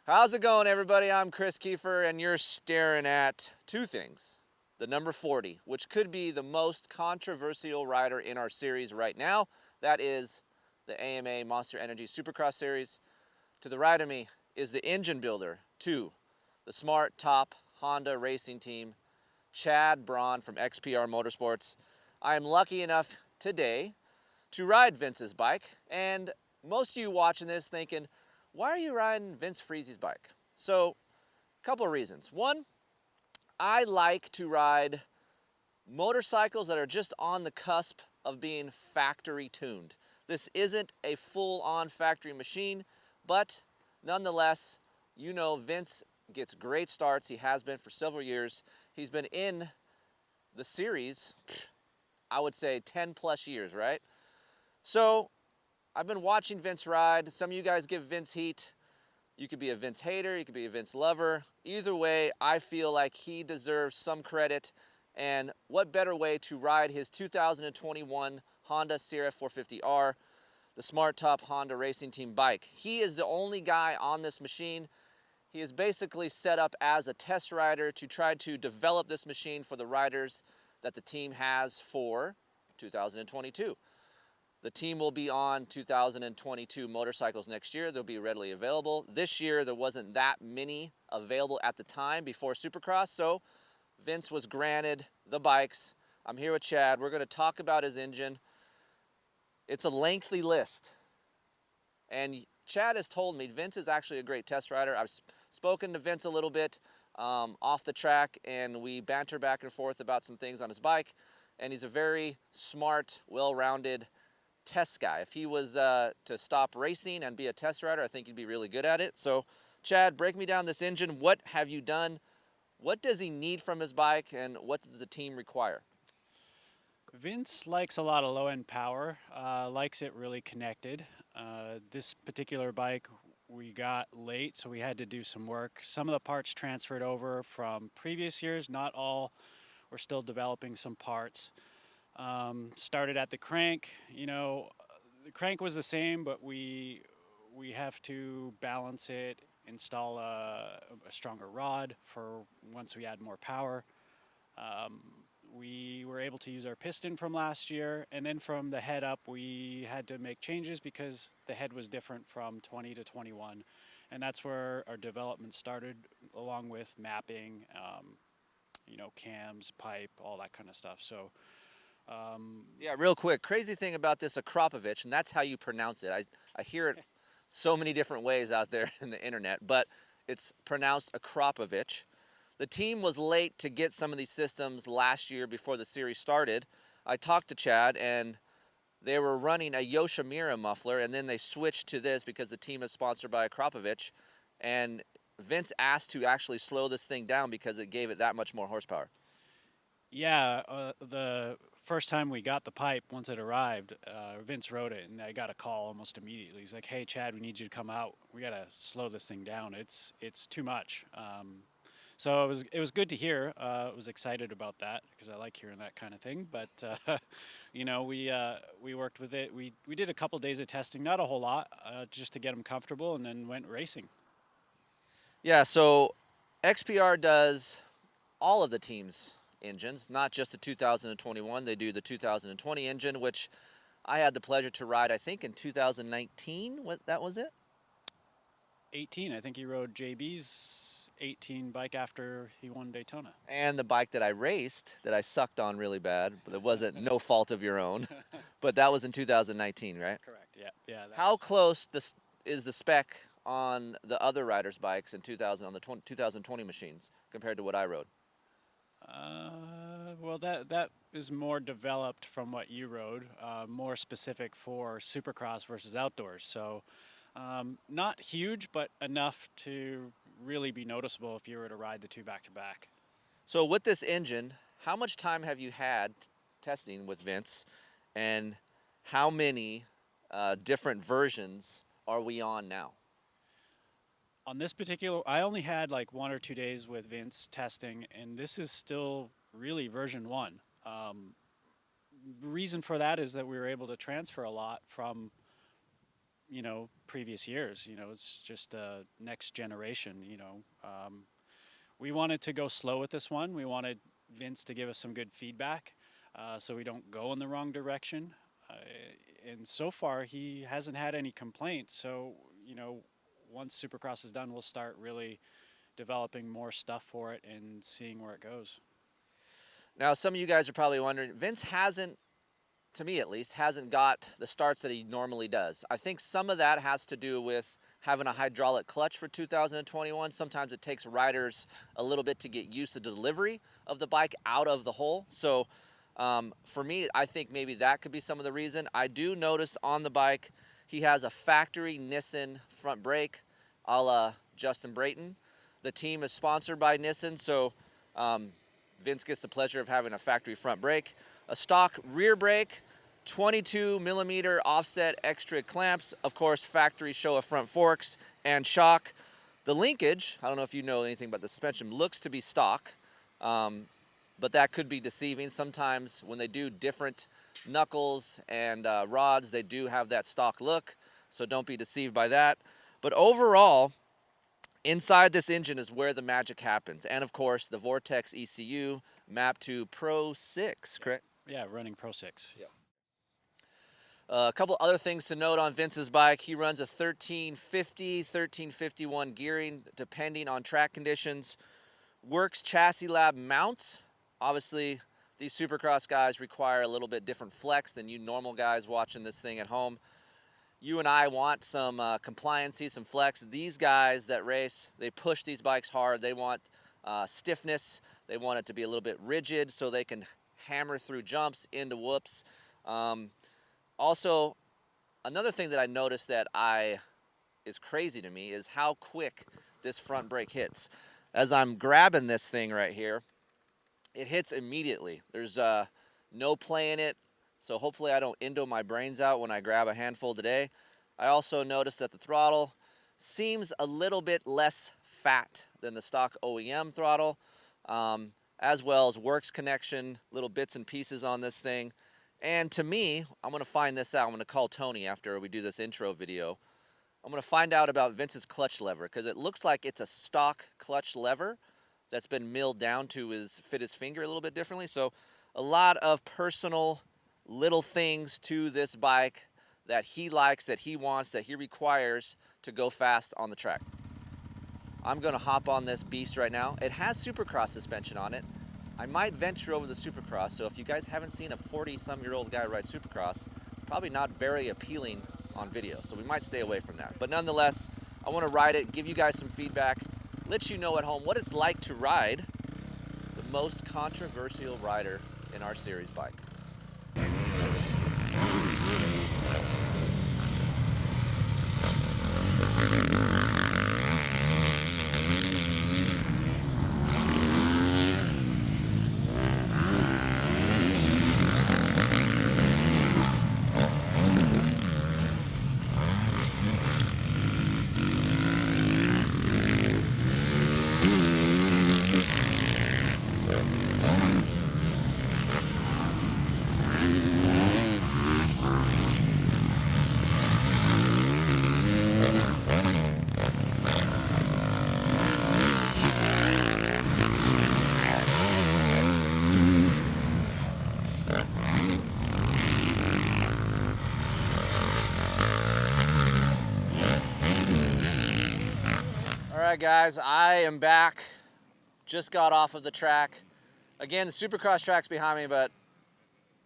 How's it going, everybody? I'm Kris Keefer, and you're staring at two things. The number 40, which could be the most controversial rider in our series right now. That is the AMA Monster Energy Supercross Series. To the right of me is the engine builder to the SmarTop Honda racing team, Chad Braun from XPR Motorsports. I am lucky enough today to ride Vince's bike, and most of you watching this thinking, why are you riding Vince Friese's bike? So, a couple of reasons. One, I like to ride motorcycles that are just on the cusp of being factory tuned. This isn't a full-on factory machine, but nonetheless, you know Vince gets great starts. He has been for several years. He's been in the series, I would say 10 plus years, right? So I've been watching Vince ride. Some of you guys give Vince heat. You could be a Vince hater, you could be a Vince lover. Either way, I feel like he deserves some credit. And what better way to ride his 2021 Honda CRF450R, the SmarTop Honda Racing Team bike. He is the only guy on this machine. He is basically set up as a test rider to try to develop this machine for the riders that the team has for 2022. The team will be on 2022 motorcycles next year. They'll be readily available. This year, there wasn't that many available at the time before Supercross, so Vince was granted the bikes. I'm here with Chad. We're going to talk about his engine. It's a lengthy list. And Chad has told me Vince is actually a great test rider. I've spoken to Vince a little bit off the track, and we banter back and forth about some things on his bike. And he's a very smart, well-rounded test guy. If he was to stop racing and be a test rider, I think he'd be really good at it. So, Chad, break me down this engine. What have you done? What does he need from his bike, and what does the team require? Vince likes a lot of low-end power, likes it really connected. This particular bike we got late, so we had to do some work. Some of the parts transferred over from previous years, not all. We're still developing some parts. Started at the crank. The crank was the same, but we have to balance it, install a stronger rod for once we add more power. We were able to use our piston from last year, and then from the head up, we had to make changes because the head was different from 20 to 21, and that's where our development started, along with mapping, cams, pipe, all that kind of stuff. So. Yeah, real quick, crazy thing about this Akropovich, and that's how you pronounce it. I hear it so many different ways out there in the internet, but it's pronounced Akropovich. The team was late to get some of these systems last year before the series started. I talked to Chad, and they were running a Yoshimura muffler, and then they switched to this because the team is sponsored by Akropovich, and Vince asked to actually slow this thing down because it gave it that much more horsepower. Yeah, the first time we got the pipe, once it arrived, Vince wrote it, and I got a call almost immediately. He's like, "Hey, Chad, we need you to come out. We gotta slow this thing down. It's too much." So it was good to hear. I was excited about that because I like hearing that kind of thing. But we worked with it. We did a couple days of testing, not a whole lot, just to get them comfortable, and then went racing. Yeah, so XPR does all of the team's engines, not just the 2021. They do the 2020 engine, which I had the pleasure to ride, I think, in 2019. That was it? 18. I think he rode JB's 18 bike after he won Daytona. And the bike that I raced, that I sucked on really bad, but it wasn't no fault of your own. But that was in 2019, right? Correct. Yeah. How close is the spec on the other riders' bikes in 2020 machines compared to what I rode? Well, that is more developed from what you rode, more specific for Supercross versus outdoors. So not huge, but enough to really be noticeable if you were to ride the two back-to-back. So with this engine, how much time have you had testing with Vince, and how many different versions are we on now? On this particular, I only had like 1 or 2 days with Vince testing, and this is still really version 1. Reason for that is that we were able to transfer a lot from previous years. It's just next generation. We wanted to go slow with this one. We wanted Vince to give us some good feedback so we don't go in the wrong direction. And so far, he hasn't had any complaints. So, once Supercross is done, we'll start really developing more stuff for it and seeing where it goes. Now, some of you guys are probably wondering, Vince hasn't, to me at least, hasn't got the starts that he normally does. I think some of that has to do with having a hydraulic clutch for 2021. Sometimes it takes riders a little bit to get used to the delivery of the bike out of the hole. So for me, I think maybe that could be some of the reason. I do notice on the bike, he has a factory Nissan front brake a la Justin Brayton. The team is sponsored by Nissan, so Vince gets the pleasure of having a factory front brake. A stock rear brake, 22 millimeter offset extra clamps, of course factory Showa front forks and shock. The linkage, I don't know if you know anything about the suspension, looks to be stock, but that could be deceiving. Sometimes when they do different knuckles and rods, they do have that stock look, so don't be deceived by that. But overall, inside this engine is where the magic happens. And of course, the Vortex ECU mapped to Pro 6, correct? Yeah, running Pro 6. Yeah. A couple other things to note on Vince's bike. He runs a 1350, 1351 gearing, depending on track conditions. Works Chassis Lab mounts. Obviously, these Supercross guys require a little bit different flex than you normal guys watching this thing at home. You and I want some compliancy, some flex. These guys that race, they push these bikes hard. They want stiffness. They want it to be a little bit rigid so they can hammer through jumps into whoops. Also, another thing that I noticed that is crazy to me is how quick this front brake hits. As I'm grabbing this thing right here, it hits immediately. There's no play in it. So hopefully I don't endo my brains out when I grab a handful today. I also noticed that the throttle seems a little bit less fat than the stock OEM throttle, as well as works connection, little bits and pieces on this thing. And to me, I'm going to find this out. I'm going to call Tony after we do this intro video. I'm going to find out about Vince's clutch lever because it looks like it's a stock clutch lever that's been milled down to fit his finger a little bit differently. So a lot of personal little things to this bike that he likes, that he wants, that he requires to go fast on the track. I'm going to hop on this beast right now. It has Supercross suspension on it. I might venture over the Supercross, so if you guys haven't seen a 40-some-year-old guy ride Supercross, it's probably not very appealing on video, so we might stay away from that. But nonetheless, I want to ride it, give you guys some feedback, let you know at home what it's like to ride the most controversial rider in our series bike. All right, guys, I am back. Just got off of the track. Again, the Supercross track's behind me, but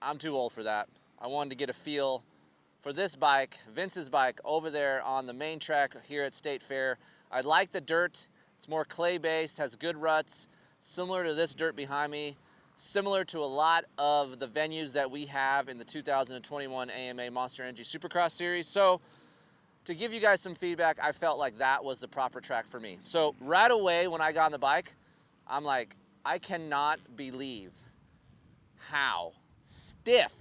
I'm too old for that. I wanted to get a feel for this bike, Vince's bike, over there on the main track here at State Fair. I like the dirt. It's more clay-based, has good ruts, similar to this dirt behind me, similar to a lot of the venues that we have in the 2021 AMA Monster Energy Supercross Series. So, to give you guys some feedback, I felt like that was the proper track for me. So right away when I got on the bike, I'm like, I cannot believe how stiff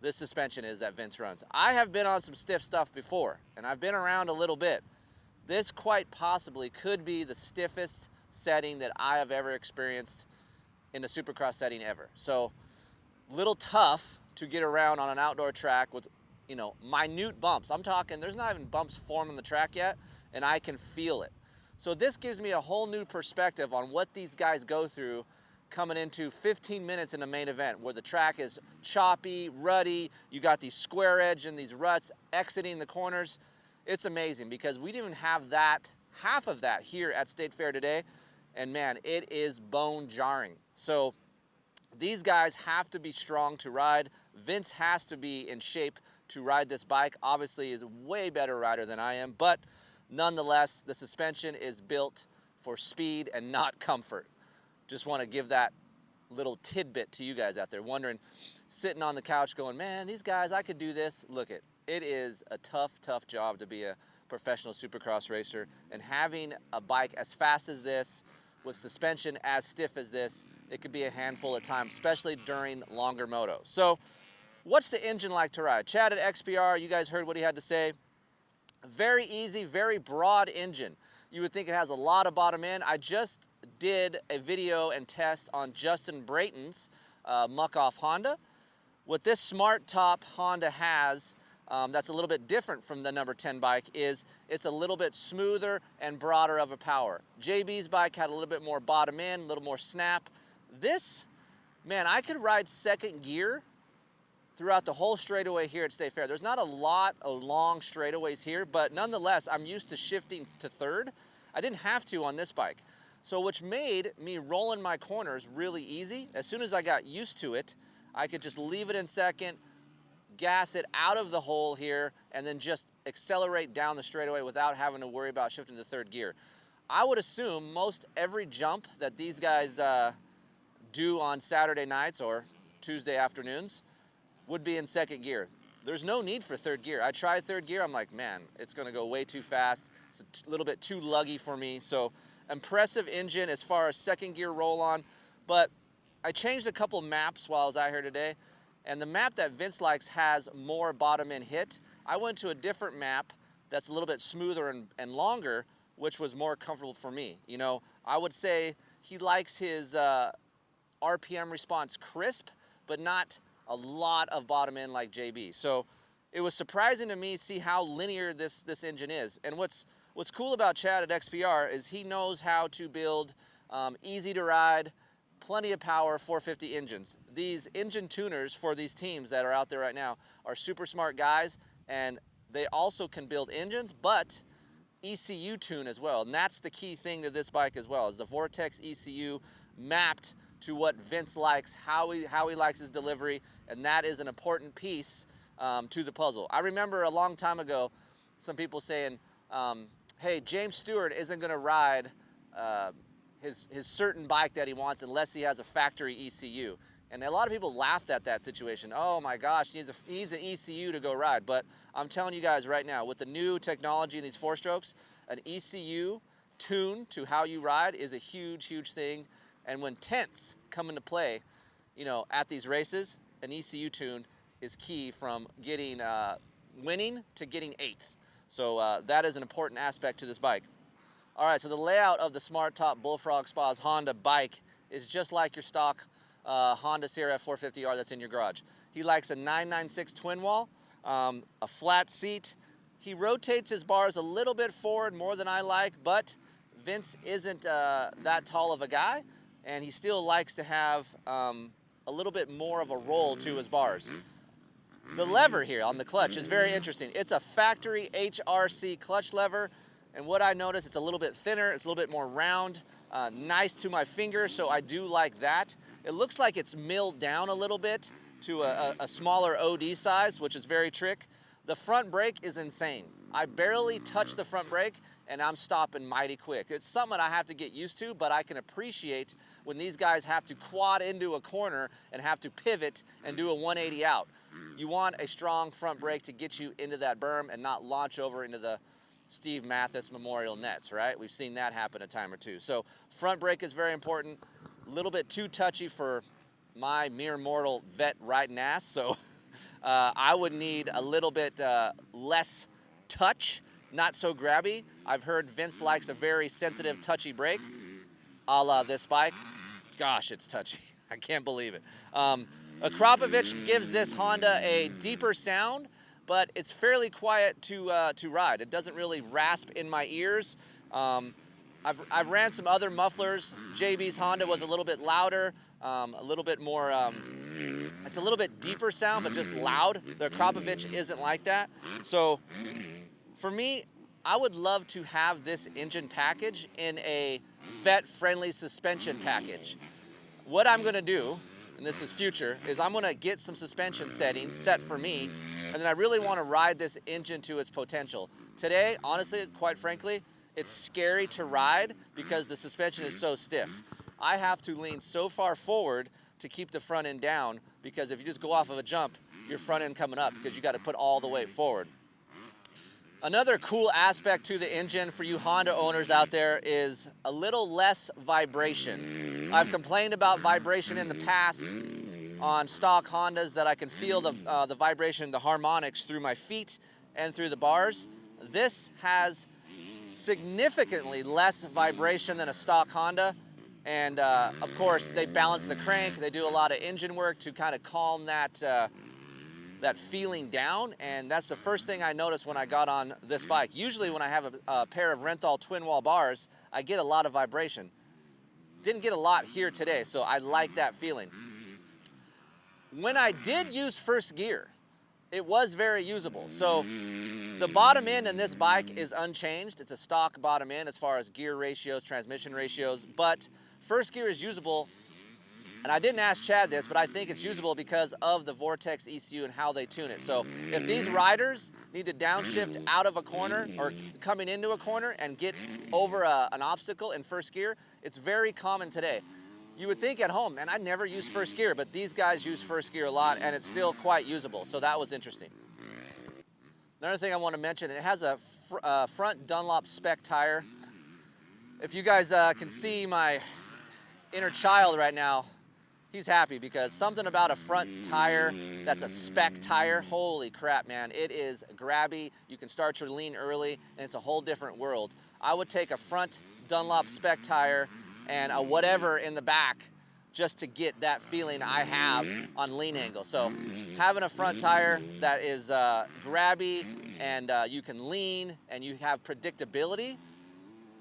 this suspension is that Vince runs. I have been on some stiff stuff before, and I've been around a little bit. This quite possibly could be the stiffest setting that I have ever experienced in a Supercross setting ever. So, little tough to get around on an outdoor track with you know, minute bumps. I'm talking, there's not even bumps formed on the track yet, and I can feel it. So this gives me a whole new perspective on what these guys go through coming into 15 minutes in a main event where the track is choppy, ruddy, you got these square edge and these ruts exiting the corners. It's amazing because we didn't even have that, half of that here at State Fair today, and man, it is bone jarring. So these guys have to be strong to ride. Vince has to be in shape to ride this bike. Obviously, he's a way better rider than I am, but nonetheless, the suspension is built for speed and not comfort. Just want to give that little tidbit to you guys out there wondering, sitting on the couch going, man, these guys, I could do this. Look, it is a tough, tough job to be a professional Supercross racer, and having a bike as fast as this with suspension as stiff as this, it could be a handful at times, especially during longer moto. So what's the engine like to ride? Chad at XPR, you guys heard what he had to say. Very easy, very broad engine. You would think it has a lot of bottom end. I just did a video and test on Justin Brayton's muck-off Honda. What this SmarTop Honda has that's a little bit different from the number 10 bike is it's a little bit smoother and broader of a power. JB's bike had a little bit more bottom end, a little more snap. This, man, I could ride second gear throughout the whole straightaway here at State Fair. There's not a lot of long straightaways here, but nonetheless, I'm used to shifting to third. I didn't have to on this bike. So which made me rolling my corners really easy. As soon as I got used to it, I could just leave it in second, gas it out of the hole here, and then just accelerate down the straightaway without having to worry about shifting to third gear. I would assume most every jump that these guys do on Saturday nights or Tuesday afternoons would be in second gear. There's no need for third gear. I tried third gear, I'm like, man, it's gonna go way too fast. It's a little bit too luggy for me. So impressive engine as far as second gear roll on, but I changed a couple maps while I was out here today, and the map that Vince likes has more bottom end hit. I went to a different map that's a little bit smoother and longer, which was more comfortable for me. You know, I would say he likes his RPM response crisp, but not a lot of bottom end like JB. So it was surprising to me see how linear this engine is. And what's cool about Chad at XPR is he knows how to build easy to ride, plenty of power 450 engines. These engine tuners for these teams that are out there right now are super smart guys, and they also can build engines, but ECU tune as well. And that's the key thing to this bike as well, is the Vortex ECU mapped to what Vince likes, how he likes his delivery, and that is an important piece to the puzzle. I remember a long time ago some people saying, hey, James Stewart isn't going to ride his certain bike that he wants unless he has a factory ECU. And a lot of people laughed at that situation. Oh my gosh, he needs an ECU to go ride. But I'm telling you guys right now, with the new technology in these four strokes, an ECU tune to how you ride is a huge, huge thing. And when tents come into play, you know, at these races, an ECU tune is key from getting winning to getting eighth. So that is an important aspect to this bike. All right, so the layout of the SmarTop Bullfrog Spas Honda bike is just like your stock Honda CRF450R that's in your garage. He likes a 996 twin wall, a flat seat. He rotates his bars a little bit forward, more than I like, but Vince isn't that tall of a guy, and he still likes to have a little bit more of a roll to his bars. The lever here on the clutch is very interesting. It's a factory HRC clutch lever, and what I noticed, it's a little bit thinner, it's a little bit more round, nice to my finger, so I do like that. It looks like it's milled down a little bit to a smaller OD size, which is very trick. The front brake is insane. I barely touch the front brake, and I'm stopping mighty quick. It's something that I have to get used to, but I can appreciate when these guys have to quad into a corner and have to pivot and do a 180 out. You want a strong front brake to get you into that berm and not launch over into the Steve Mathis Memorial nets, right? We've seen that happen a time or two. So front brake is very important. A little bit too touchy for my mere mortal vet riding ass, so I would need a little bit less touch, not so grabby. I've heard Vince likes a very sensitive, touchy brake, a la this bike. Gosh, it's touchy. I can't believe it. Akrapovic gives this Honda a deeper sound, but it's fairly quiet to ride. It doesn't really rasp in my ears. I've ran some other mufflers. JB's Honda was a little bit louder, a little bit more, it's a little bit deeper sound, but just loud. The Krapovich isn't like that. So for me, I would love to have this engine package in a vet-friendly suspension package. What I'm gonna do, and this is future, is I'm gonna get some suspension settings set for me, and then I really wanna ride this engine to its potential. Today, honestly, quite frankly, it's scary to ride because the suspension is so stiff. I have to lean so far forward to keep the front end down, because if you just go off of a jump, your front end coming up because you got to put all the weight forward. Another cool aspect to the engine for you Honda owners out there is a little less vibration. I've complained about vibration in the past on stock Hondas, that I can feel the vibration, the harmonics through my feet and through the bars. This has significantly less vibration than a stock Honda, and of course they balance the crank. They do a lot of engine work to kind of calm that feeling down, and that's the first thing I noticed when I got on this bike. Usually when I have a pair of Renthal twin wall bars, I get a lot of vibration. Didn't get a lot here today, so I like that feeling. When I did use first gear, it was very usable. So the bottom end in this bike is unchanged. It's a stock bottom end as far as gear ratios, transmission ratios, but first gear is usable. And I didn't ask Chad this, but I think it's usable because of the Vortex ECU and how they tune it. So if these riders need to downshift out of a corner or coming into a corner and get over an obstacle in first gear, it's very common today. You would think at home, man, I never use first gear, but these guys use first gear a lot, and it's still quite usable. So that was interesting. Another thing I want to mention, it has a front Dunlop spec tire. If you guys can see my inner child right now, he's happy because something about a front tire that's a spec tire, holy crap, man. It is grabby. You can start your lean early, and it's a whole different world. I would take a front Dunlop spec tire and a whatever in the back just to get that feeling I have on lean angle. So having a front tire that is grabby and you can lean and you have predictability,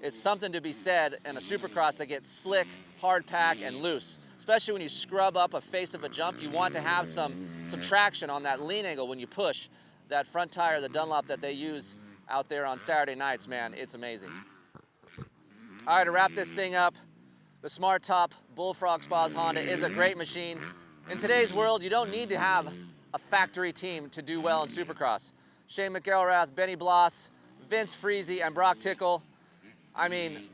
it's something to be said in a Supercross that gets slick, hard pack, and loose. Especially when you scrub up a face of a jump, you want to have some traction on that lean angle when you push. That front tire, the Dunlop that they use out there on Saturday nights, man, it's amazing. All right, to wrap this thing up, the SmarTop Bullfrog Spas Honda is a great machine. In today's world, you don't need to have a factory team to do well in Supercross. Shane McElrath, Benny Bloss, Vince Friese, and Broc Tickle. I mean,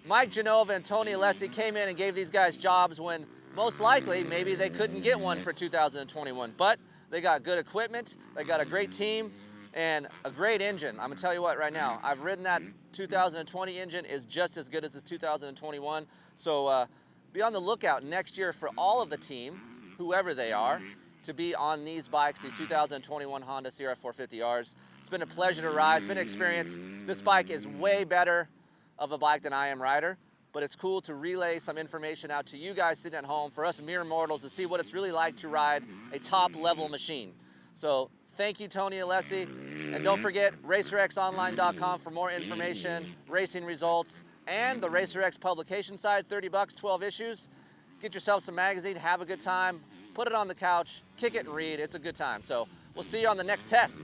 Mike Genova and Tony Alessi came in and gave these guys jobs when most likely maybe they couldn't get one for 2021. But they got good equipment, they got a great team, and a great engine. I'm gonna tell you what right now, I've ridden that 2020 engine, is just as good as this 2021. So be on the lookout next year for all of the team, whoever they are, to be on these bikes, these 2021 Honda CRF450Rs. It's been a pleasure to ride, it's been an experience. This bike is way better of a bike than I am rider, but it's cool to relay some information out to you guys sitting at home, for us mere mortals to see what it's really like to ride a top level machine. So thank you, Tony Alessi, and don't forget RacerXOnline.com for more information, racing results, and the RacerX publication side, $30, 12 issues. Get yourself some magazine, have a good time, put it on the couch, kick it and read, it's a good time. So we'll see you on the next test.